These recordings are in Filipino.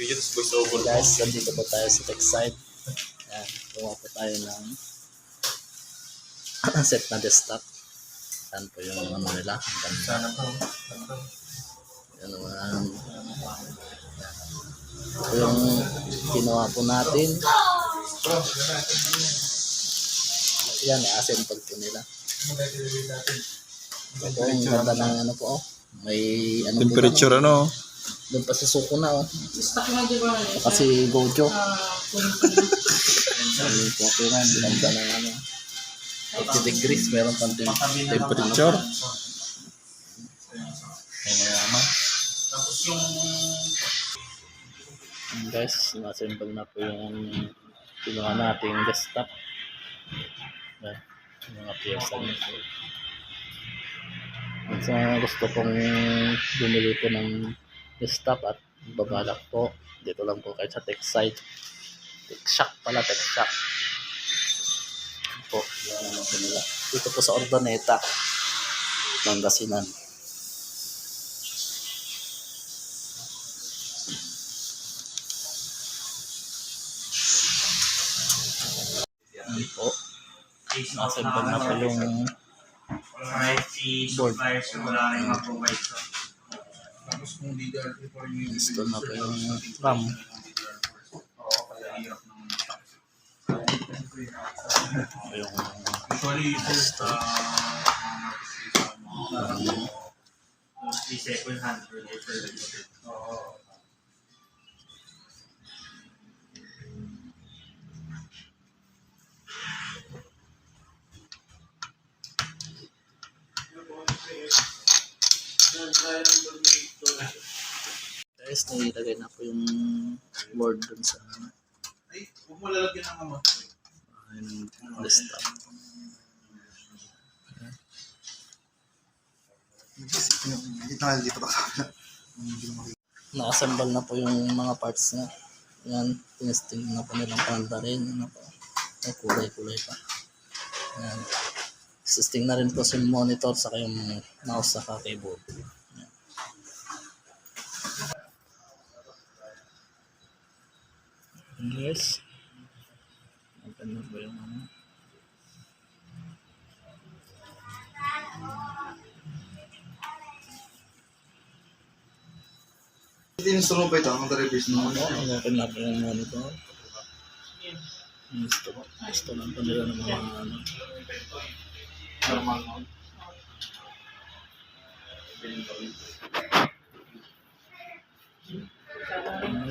Okay guys, nandito po tayo sa tech site. Ayan, gawa po tayo ng set na desktop. Yan po yung ano nila. Sana po. Yan naman. Ito yung ginawa po natin. Yan, assemble po nila. Ito yung ganda ng ano po. May ano Temperature po, ano? doon pa sa suko na kasi Gojo. Ayun po ako nga, binanda ng ano. 80 degrees, meron pang temperature. May mayaman. Tapos yung Guys, na-assemble na po yung ginawa nating desktop. Yan, yung mga piyesa niya. At sa gusto kong bumili po ng desktop at babalak po, dito lang po kayo sa tech site. Tech Shack pala, Tech Shack. Po, yan naman po nila. Dito po sa Ordoneta, Pangasinan. Yan po. Assemble na po yung board. tapos kung di dahil pa rin yung Install na po yung RAM. Yung usually ito sa 3 second hand for guys, nilagay na po yung board dun sa ay, huwag mo lalagyan ng ama. yung desktop. Dito pa sa Na-assemble na po yung mga parts na. Yan, tinesting na po nilang panda rin. Ano po, may kulay-kulay pa. Yan. Testing na rin po yung monitor sa yung mouse sa keyboard. Yan. Yes. Open na po yung ano. Install mo ba ito? Ang replace mo? Open na po yung monitor. Gusto lang po nila ng mga ano.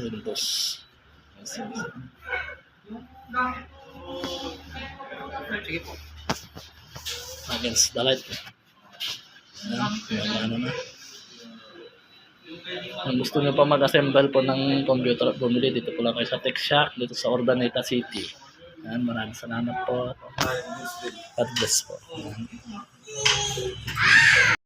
Windows. Sige po. Against the light. Ayan, ano na. Kung gusto nyo pa mag-assemble po ng computer at bumili, dito po lang kayo sa Tech Shack, dito sa Ordoneta City. Ayan, maraming salamat po. God bless po. Ayan.